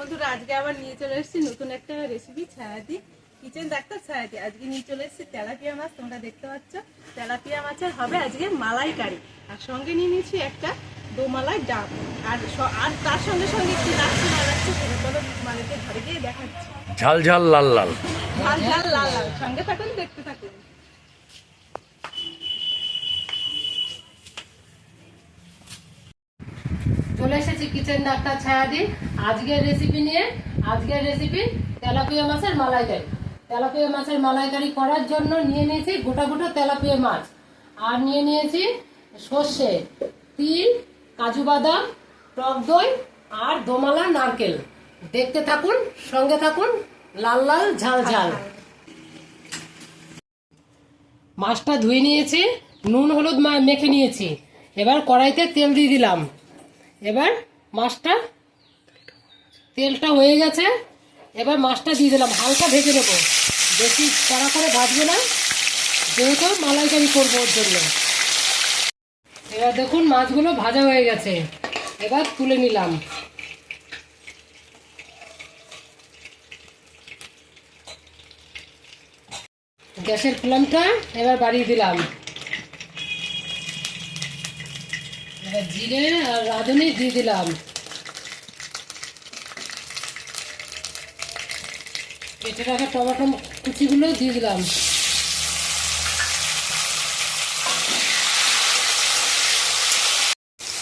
বন্ধুরা, আজকে আবার নিয়ে চলে এসেছি নতুন একটা রেসিপি, ছায়াদি কিচেন ডাক্তার ছায়াদি। আজকে নিয়ে চলে এসেছি তেলাপিয়া মাছ। তোমরা দেখতে পাচ্ছ তেলাপিয়া মাছের হবে আজকে মালাইকারি, আর সঙ্গে নিয়ে নিয়েছি একটা দোমালাই ডাব, আর তার সঙ্গে সঙ্গে একটু লাগছে না লাগছে সেটা চলো মালিকের ঘরে গিয়ে দেখাচ্ছি। ঝাল ঝাল লাল লাল, ঝাল ঝাল লাল লাল, সঙ্গে থাকুন, দেখতে থাকুন। চলে এসেছি কিচেন ডাক্তার ছায়াদি আজকের রেসিপি নিয়ে। আজকের রেসিপি তেলাপিয়া মাছের মালাইকারি। তেলাপিয়া মাছের মালাইকারি করার জন্য নিয়ে নিয়েছি গোটা গোটা তেলাপিয়া মাছ, আর নিয়ে নিয়েছি সর্ষে, তিল, কাজু বাদাম, টক দই আর দোমালা নারকেল। দেখতে থাকুন, সঙ্গে থাকুন, লাল লাল ঝাল ঝাল। মাছটা ধুয়ে নিয়েছি, নুন হলুদ মেখে নিয়েছি। এবার কড়াইতে তেল দিয়ে দিলাম। এবার মাছটা, তেলটা হয়ে গেছে, এবার মাছটা দিয়ে দিলাম। হালকা ভেজে নেব, বেশি কড়া করে ভাজবো না, যেহেতু মালাইকারি করবো ওর জন্য। এবার দেখুন মাছগুলো ভাজা হয়ে গেছে, এবার তুলে নিলাম। গ্যাসের ফ্লেমটা এবার বাড়িয়ে দিলাম। এবার জিরে আর রাঁধুনি দিয়ে দিলাম। কেটে রাখা টমেটো কুচিগুলো দিয়ে দিলাম।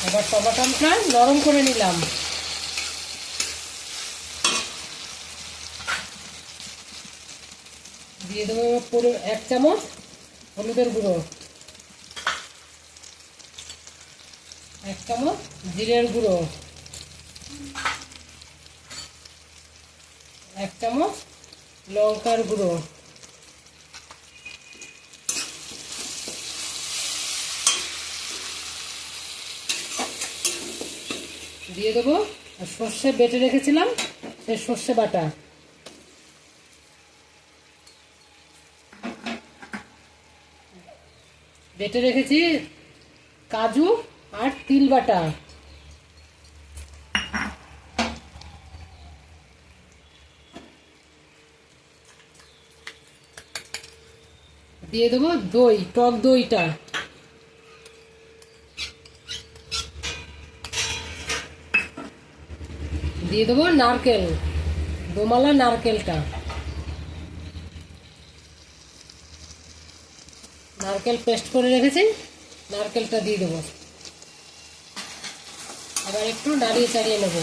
এবার টমেটোটা নরম করে নিলাম। দিয়ে দেবো পুরো 1 চামচ হলুদের গুঁড়ো, 1 চামচ জিরের গুঁড়ো, 1 চামচ লঙ্কার গুঁড়ো, দিয়ে দেবো সর্ষে বেটে রেখেছিলাম, সেই সর্ষে বাটা, বেটে রেখেছি কাজু আর তিল বাটা, দিয়ে দেবো দই, টক দইটা, দিয়ে দেবো নারকেল, দোমালা নারকেলটা, নারকেল পেস্ট করে রেখেছি, নারকেলটা দিয়ে দেবো। এবার একটু নাড়িয়ে চাড়িয়ে নেব,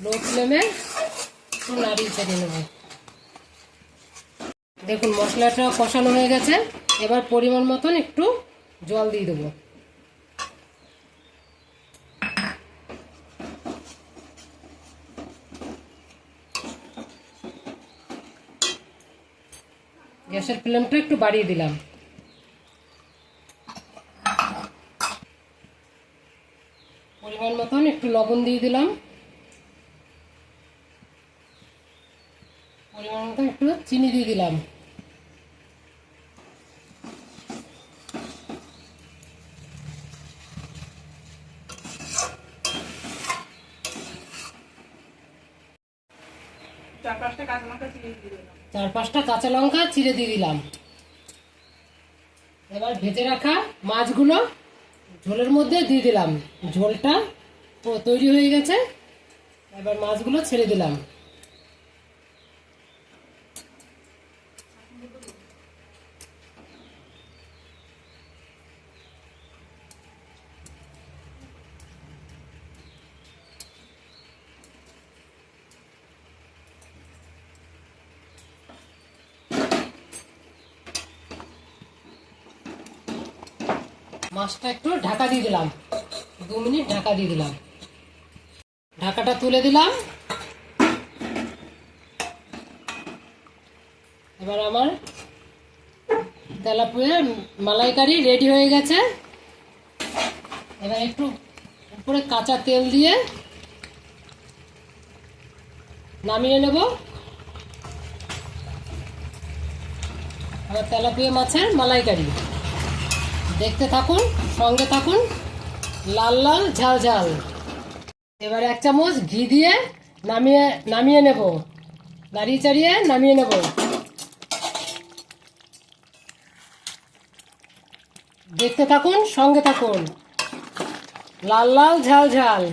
লো ফ্লেমে একটু নাড়িয়ে চাড়িয়ে নেব। দেখুন মশলাটা কষানো হয়ে গেছে, এবার পরিমাণ মতন একটু জল দিয়ে দেবো। গ্যাসের ফ্লেমটা একটু বাড়িয়ে দিলাম। পরিমাণ মতন একটু লবণ দিয়ে দিলাম, পরিমাণ মতন একটু চিনি দিয়ে দিলাম। চার পাঁচটা কাঁচা লঙ্কা চিড়ে দিয়ে দিলাম। এবার ভেজে রাখা মাছগুলো ঝোলের মধ্যে দিয়ে দিলাম। ঝোলটা তৈরি হয়ে গেছে, এবার মাছগুলো ছেড়ে দিলাম। মাছটা একটু ঢাকা দিয়ে দিলাম, 2 মিনিট ঢাকা দিয়ে দিলাম। ঢাকাটা তুলে দিলাম। এবার আমার তেলাপিয়া মালাইকারি রেডি হয়ে গেছে। এবার একটু উপরে কাঁচা তেল দিয়ে নামিয়ে নেব। আমার তেলাপিয়া মাছের মালাইকারি। দেখতে থাকুন, সঙ্গে থাকুন, লাল লাল ঝাল ঝাল। এবার 1 চামচ ঘি দিয়ে নামিয়ে নেব, নাড়িয়ে চাড়িয়ে নামিয়ে নেব। দেখতে থাকুন, সঙ্গে থাকুন। লাল লাল ঝাল ঝাল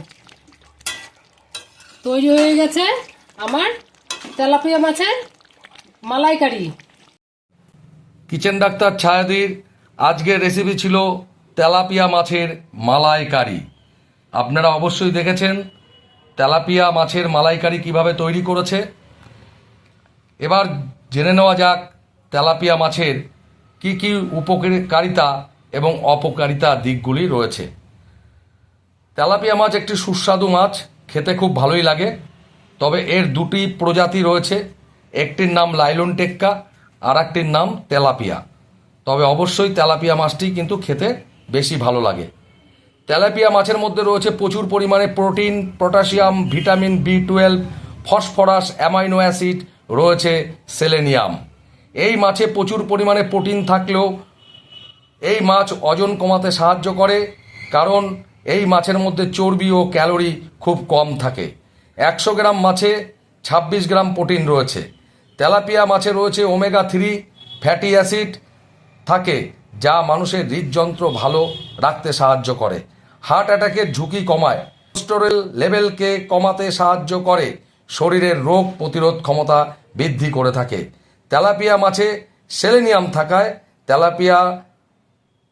তৈরি হয়ে গেছে আমার তেলাপিয়া মাছের মালাইকারি। কিচেন ডাক্তার ছায়াদির আজকের রেসিপি ছিল তেলাপিয়া মাছের মালাইকারি। আপনারা অবশ্যই দেখেছেন তেলাপিয়া মাছের মালাইকারি কিভাবে তৈরি করেছে। এবার জেনে নেওয়া যাক তেলাপিয়া মাছের কি কি উপকারিতা এবং অপকারিতা দিকগুলি রয়েছে। তেলাপিয়া মাছ একটি সুস্বাদু মাছ, খেতে খুব ভালোই লাগে। তবে এর দুটি প্রজাতি রয়েছে, একটির নাম লাইলন টেক্কা আর একটির নাম তেলাপিয়া। তবে অবশ্যই তেলাপিয়া মাছটি কিন্তু খেতে বেশি ভালো লাগে। তেলাপিয়া মাছের মধ্যে রয়েছে প্রচুর পরিমাণে protein, potassium, vitamin B12, phosphorus, amino acid, রয়েছে সেলেনিয়াম। এই মাছে প্রচুর পরিমাণে প্রোটিন থাকলেও এই মাছ ওজন কমাতে সাহায্য করে, কারণ এই মাছের মধ্যে চর্বি ও ক্যালোরি খুব কম থাকে। 100 গ্রাম মাছে 26 গ্রাম প্রোটিন রয়েছে। তেলাপিয়া মাছে রয়েছে ওমেগা 3 ফ্যাটি অ্যাসিড থাকে, যা মানুষের হৃদযন্ত্র ভালো রাখতে সাহায্য করে, হার্ট অ্যাটাকের ঝুঁকি কমায়, কোলেস্টেরল লেভেলকে কমাতে সাহায্য করে, শরীরের রোগ প্রতিরোধ ক্ষমতা বৃদ্ধি করে থাকে। তেলাপিয়া মাছে সেলেনিয়াম থাকায় তেলাপিয়া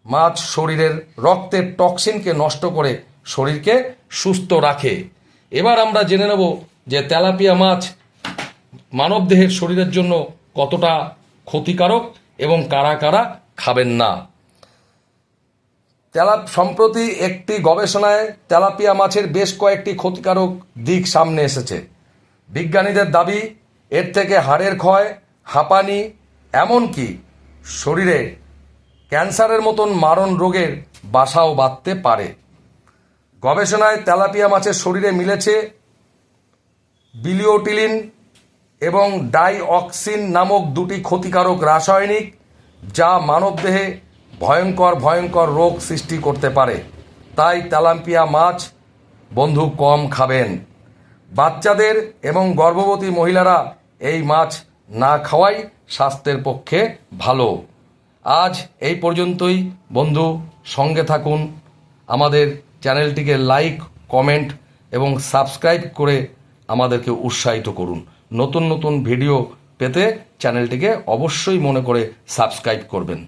মাছ শরীরের রক্তের টক্সিনকে নষ্ট করে শরীরকে সুস্থ রাখে। এবার আমরা জেনে নেব যে তেলাপিয়া মাছ মানবদেহের শরীরের জন্য কতটা ক্ষতিকারক এবং কারা কারা খাবেন না। সম্প্রতি একটি গবেষণায় তেলাপিয়া মাছের বেশ কয়েকটি ক্ষতিকারক দিক সামনে এসেছে। বিজ্ঞানীদের দাবি এর থেকে হাড়ের ক্ষয়, হাঁপানি, এমনকি শরীরে ক্যান্সারের মতন মারণ রোগের বাসাও বাঁধতে পারে। গবেষণায় তেলাপিয়া মাছের শরীরে মিলেছে বিলিওটিলিন এবং ডাইঅক্সিন নামক দুটি ক্ষতিকারক রাসায়নিক, যা মানবদেহে ভয়ঙ্কর রোগ সৃষ্টি করতে পারে। তাই তেলাপিয়া মাছ বন্ধু কম খাবেন। বাচ্চাদের এবং গর্ভবতী মহিলারা এই মাছ না খাওয়াই স্বাস্থ্যের পক্ষে ভালো। আজ এই পর্যন্তই বন্ধু, সঙ্গে থাকুন। আমাদের চ্যানেলটিকে লাইক, কমেন্ট এবং সাবস্ক্রাইব করে আমাদেরকে উৎসাহিত করুন। নতুন নতুন ভিডিও পেতে চ্যানেলটিকে অবশ্যই মনে করে সাবস্ক্রাইব করবেন।